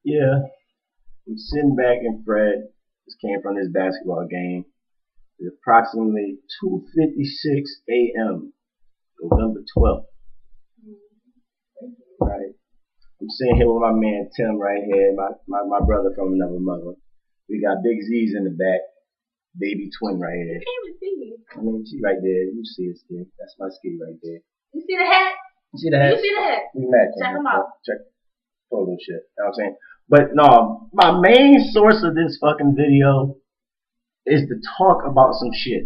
Yeah, I'm sitting back and Fred just came from this basketball game. It's approximately 2:56 a.m. November 12th. Right. I'm sitting here with my man Tim right here, my brother from another mother. We got Big Z's in the back, baby twin right here. You can't even see me. I mean, she right there. You see it, ski. That's my ski right there. You see the hat? You see the hat? You see the hat? We match. Check them out. Check photo shit. You know what I'm saying? But no, my main source of this fucking video is to talk about some shit.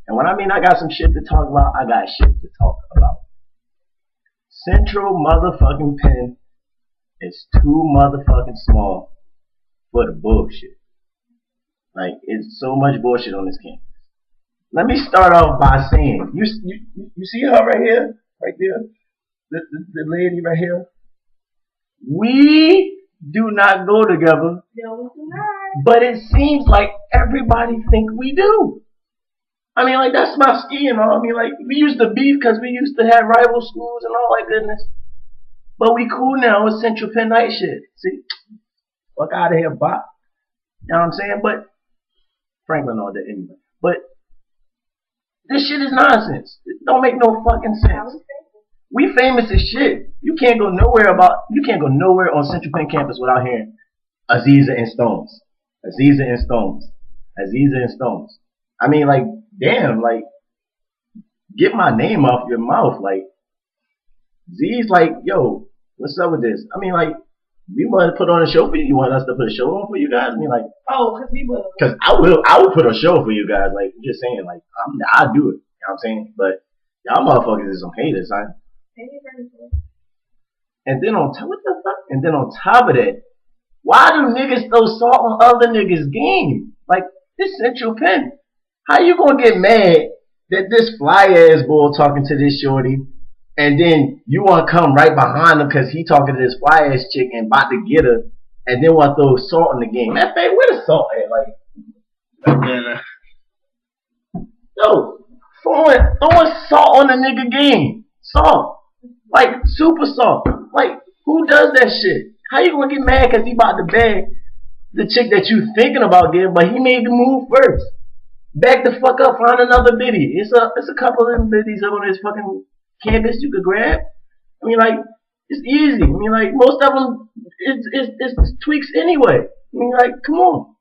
And when I mean I got some shit to talk about, I got shit to talk about. Central motherfucking Penn is too motherfucking small for the bullshit. Like, it's so much bullshit on this campus. Let me start off by saying, you see her right here? Right there? The lady right here? We do not go together. No, we do not. But it seems like everybody think we do. I mean, like, that's my ski and all. I mean, like, we used to beef because we used to have rival schools and all that goodness. But we cool now with Central Penn Night shit. See? Fuck out of here, bot. You know what I'm saying? But Franklin all that anyway. But this shit is nonsense. It don't make no fucking sense. We famous as shit. You can't go nowhere on Central Penn campus without hearing Aziza and Stones. Aziza and Stones. Aziza and Stones. I mean, like, damn, like, get my name off your mouth. Like, Z's like, yo, what's up with this? I mean, like, we want to put on a show for you. You want us to put a show on for you guys? I mean, like, oh, because we will. Because I will put a show for you guys. Like, I'm just saying, like, I'll do it. You know what I'm saying? But y'all motherfuckers is some haters, huh? And then on top, what the fuck? And then on top of that, why do niggas throw salt on other niggas' game? Like, this Central Penn. How you gonna get mad that this fly ass bull talking to this shorty, and then you wanna come right behind him because he talking to this fly ass chick and about to get her, and then wanna throw salt in the game? That thing, where the salt at? Like, yo, throwing salt on the nigga game. Salt. Like, super salt. Like, who does that shit? How you gonna get mad because he about to bag the chick that you thinking about getting, but he made the move first? Back the fuck up, find another biddy. It's a couple of them biddies on this fucking campus you could grab. I mean, like, it's easy. I mean, like, most of them, it's tweaks anyway. I mean, like, come on.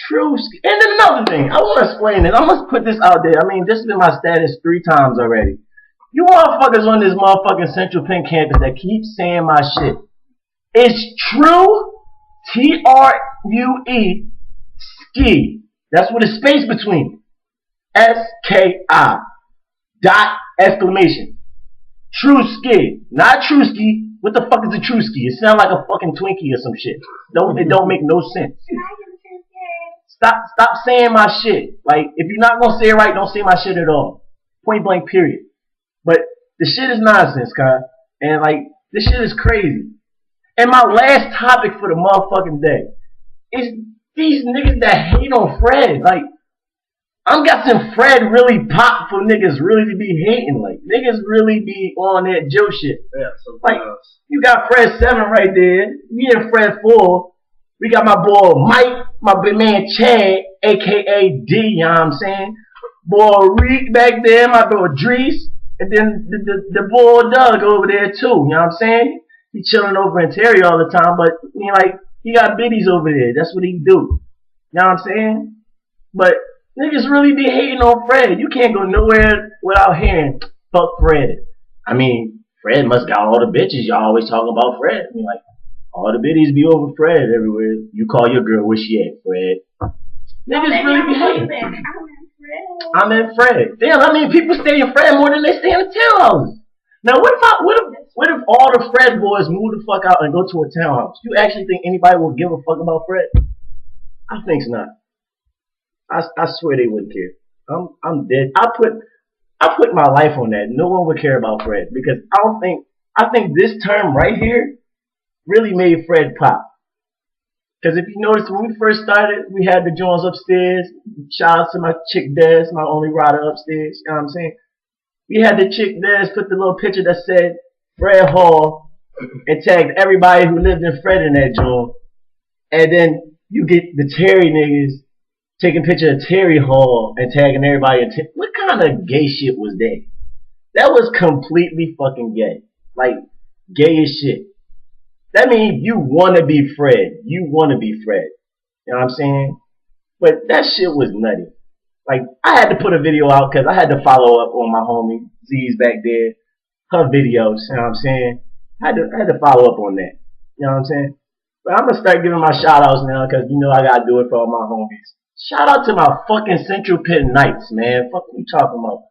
True. And then another thing, I want to explain it. I must put this out there. I mean, this has been my status 3 times already. You motherfuckers on this motherfucking Central Penn campus that keep saying my shit. It's true. TRUE ski. That's what it's space between. SKI. Dot exclamation. True ski. Not true ski. What the fuck is a true ski? It sounds like a fucking Twinkie or some shit. It don't make no sense. Stop saying my shit. Like, if you're not gonna say it right, don't say my shit at all. Point blank period. But the shit is nonsense, Kyle. And like, this shit is crazy. And my last topic for the motherfucking day is these niggas that hate on Fred. Like, I'm guessing Fred really pop for niggas really to be hating. Like, niggas really be on that Joe shit. Yeah, so like, you got Fred 7 right there. Me and Fred 4. We got my boy Mike, my big man Chad, a.k.a. D, you know what I'm saying? Boy Reek back there, my boy Drees. And then the boy Doug over there too, you know what I'm saying? He chilling over in Terry all the time, but I mean, like, he got biddies over there. That's what he do. You know what I'm saying? But niggas really be hating on Fred. You can't go nowhere without hearing, fuck Fred. I mean, Fred must got all the bitches. Y'all always talking about Fred. I mean, like, all the biddies be over Fred everywhere. You call your girl, where she at, Fred? Niggas really be hating. I'm in Fred. Damn, I mean, people stay in Fred more than they stay in the townhouses. Now, what if all the Fred boys move the fuck out and go to a townhouse? You actually think anybody will give a fuck about Fred? I think not. I swear they wouldn't care. I'm dead. I put my life on that. No one would care about Fred because I think this term right here really made Fred pop. Because if you notice, when we first started, we had the Jones upstairs. Shout out to my chick Des, my only rider upstairs. You know what I'm saying? We had the chick Des put the little picture that said Fred Hall and tagged everybody who lived in Fred in that joint. And then you get the Terry niggas taking pictures of Terry Hall and tagging everybody. What kind of gay shit was that? That was completely fucking gay. Like, gay as shit. That means you want to be Fred. You want to be Fred. You know what I'm saying? But that shit was nutty. Like, I had to put a video out because I had to follow up on my homie Z's back there. Her videos, you know what I'm saying? I had to follow up on that. You know what I'm saying? But I'm going to start giving my shout outs now because you know I got to do it for all my homies. Shout out to my fucking Central Penn Knights, man. Fuck what you talking about?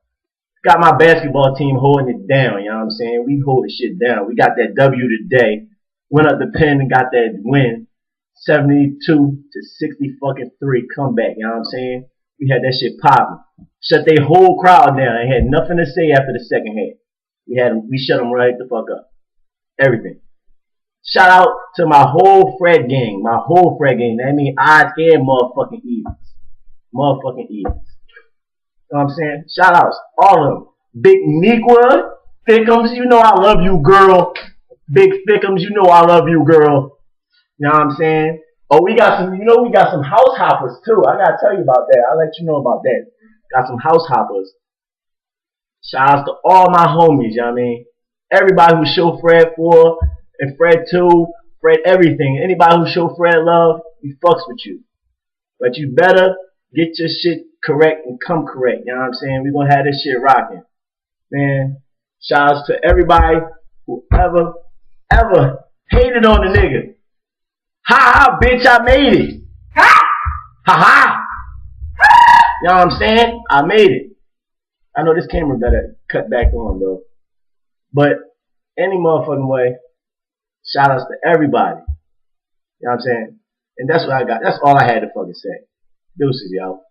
Got my basketball team holding it down, you know what I'm saying? We hold the shit down. We got that W today. Went up the Penn and got that win. 72 to 60 fucking 3 comeback, you know what I'm saying? We had that shit popping. Shut their whole crowd down. They had nothing to say after the second half. We shut them right the fuck up. Everything. Shout out to my whole Fred gang. My whole Fred gang. That means odds and motherfucking evens. Motherfucking evens. You know what I'm saying? Shout outs. All of them. Big Nequa. Thickums, you know I love you, girl. Big Thickums, you know I love you, girl. You know what I'm saying? Oh, we got some house hoppers too. I gotta tell you about that. I'll let you know about that. Got some house hoppers. Shout outs to all my homies, you know what I mean? Everybody who show Fred 4 and Fred 2, Fred everything. Anybody who show Fred love, he fucks with you. But you better get your shit correct and come correct. You know what I'm saying? We're gonna have this shit rocking. Man, shout outs to everybody who ever hated on the nigga. Ha ha, bitch, I made it. Ha ha. You know what I'm saying? I made it. I know this camera better cut back on though. But any motherfucking way, shout outs to everybody. You know what I'm saying? And that's what I got. That's all I had to fucking say. Deuces, y'all.